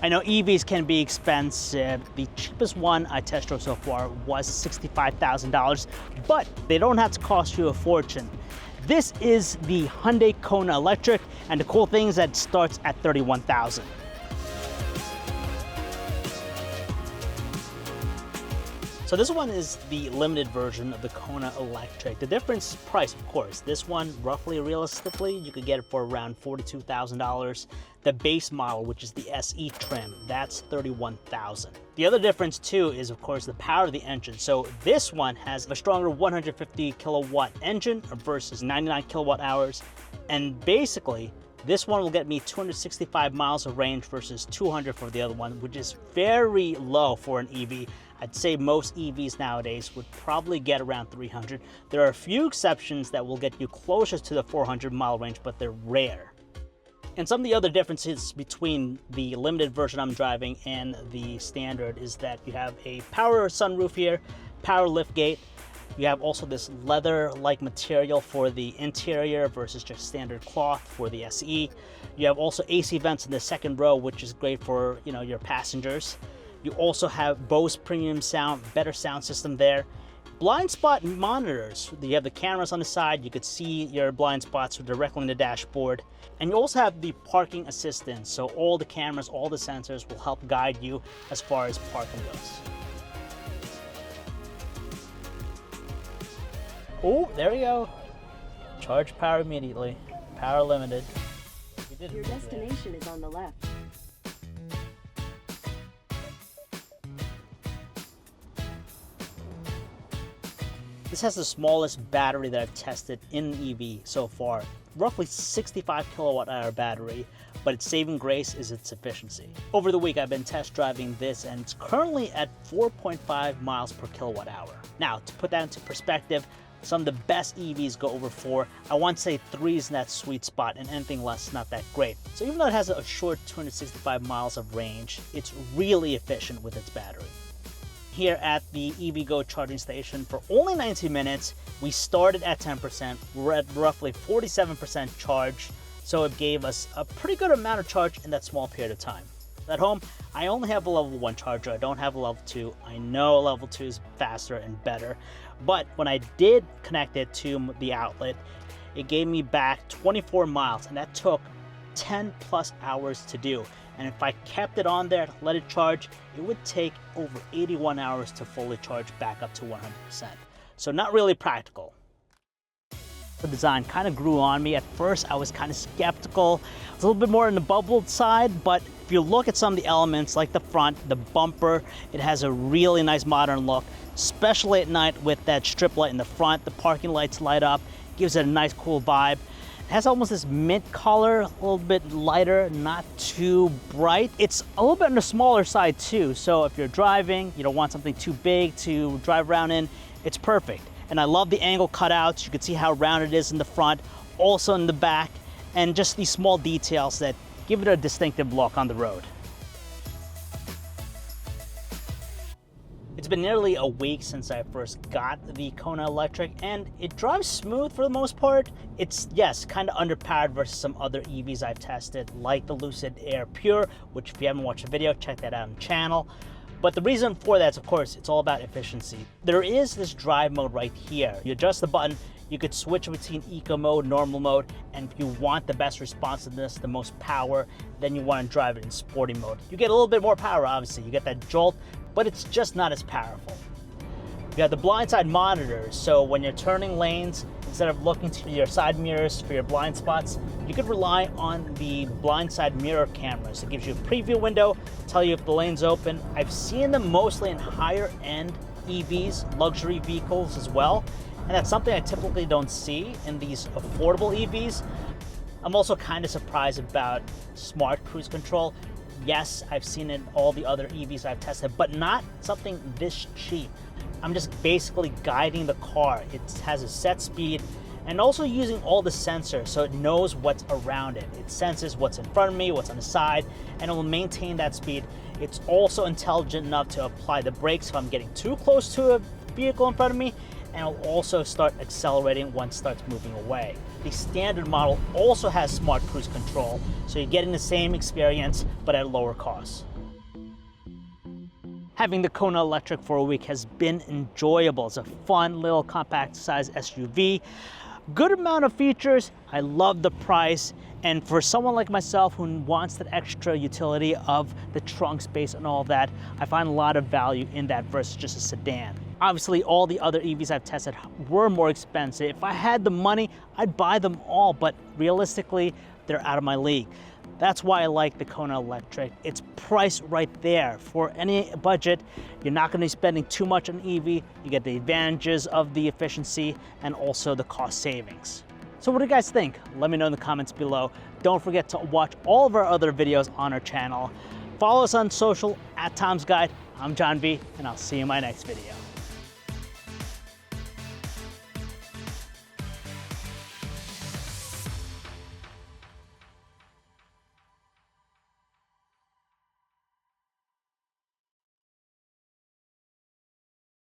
I know EVs can be expensive. The cheapest one I test drove so far was $65,000, but they don't have to cost you a fortune. This is the Hyundai Kona Electric, and the cool thing is that it starts at $31,000. So this one is the limited version of the Kona Electric. The difference is price, of course. This one, roughly realistically, you could get it for around $42,000. The base model, which is the SE trim, that's $31,000. The other difference too is, of course, the power of the engine. So this one has a stronger 150 kilowatt engine versus 99 kilowatt hours. And basically, this one will get me 265 miles of range versus 200 for the other one, which is very low for an EV. I'd say most EVs nowadays would probably get around 300. There are a few exceptions that will get you closer to the 400 mile range, but they're rare. And some of the other differences between the limited version I'm driving and the standard is that you have a power sunroof here, power liftgate. You have also this leather-like material for the interior versus just standard cloth for the SE. You have also AC vents in the second row, which is great for, your passengers. You also have Bose premium sound, better sound system there. Blind spot monitors. You have the cameras on the side. You could see your blind spots directly in the dashboard. And you also have the parking assistance. So all the cameras, all the sensors will help guide you as far as parking goes. Oh, there we go. Charge power immediately. Power limited. Your destination is on the left. This has the smallest battery that I've tested in an EV so far. Roughly 65 kilowatt hour battery, but its saving grace is its efficiency. Over the week, I've been test driving this, and it's currently at 4.5 miles per kilowatt hour. Now, to put that into perspective, some of the best EVs go over 4. I want to say 3 is in that sweet spot, and anything less is not that great. So even though it has a short 265 miles of range, it's really efficient with its battery. Here at the EVgo charging station for only 19 minutes, we started at 10%. We're at roughly 47% charge, so it gave us a pretty good amount of charge in that small period of time. At home, I only have a level 1 charger. I don't have a level 2. I know level 2 is faster and better, but when I did connect it to the outlet, it gave me back 24 miles, and that took 10 plus hours to do. And if I kept it on there, let it charge, it would take over 81 hours to fully charge back up to 100%. So not really practical. The design kind of grew on me. At first, I was kind of skeptical. It's a little bit more on the bubbled side, but if you look at some of the elements like the front, the bumper, it has a really nice modern look, especially at night with that strip light in the front. The parking lights light up, gives it a nice cool vibe. It has almost this mint color, a little bit lighter, not too bright. It's a little bit on the smaller side too, so if you're driving, you don't want something too big to drive around in, it's perfect. And I love the angle cutouts. You can see how round it is in the front, also in the back, and just these small details that give it a distinctive look on the road. It's been nearly a week since I first got the Kona Electric, and it drives smooth for the most part. It's, yes, kind of underpowered versus some other EVs I've tested, like the Lucid Air Pure, which if you haven't watched the video, check that out on the channel. But the reason for that is, of course, it's all about efficiency. There is this drive mode right here. You adjust the button, you could switch between eco mode, normal mode, and if you want the best responsiveness, the most power, then you want to drive it in sporty mode. You get a little bit more power, obviously. You get that jolt, but it's just not as powerful. You have the blindside monitors, so when you're turning lanes, instead of looking to your side mirrors for your blind spots, you could rely on the blindside mirror cameras. It gives you a preview window, tell you if the lane's open. I've seen them mostly in higher end EVs, luxury vehicles as well, and that's something I typically don't see in these affordable EVs. I'm also kind of surprised about smart cruise control. Yes, I've seen it in all the other EVs I've tested, but not something this cheap. I'm just basically guiding the car. It has a set speed and also using all the sensors so it knows what's around it. It senses what's in front of me, what's on the side, and it will maintain that speed. It's also intelligent enough to apply the brakes if I'm getting too close to a vehicle in front of me, and it'll also start accelerating once it starts moving away. The standard model also has smart cruise control, so you're getting the same experience but at a lower cost. Having the Kona Electric for a week has been enjoyable. It's a fun little compact size SUV. Good amount of features. I love the price. And for someone like myself who wants that extra utility of the trunk space and all that, I find a lot of value in that versus just a sedan. Obviously, all the other EVs I've tested were more expensive. If I had the money, I'd buy them all, but realistically, they're out of my league. That's why I like the Kona Electric. It's priced right there. For any budget, you're not gonna be spending too much on EV. You get the advantages of the efficiency and also the cost savings. So what do you guys think? Let me know in the comments below. Don't forget to watch all of our other videos on our channel. Follow us on social @TomsGuide. I'm John V, and I'll see you in my next video.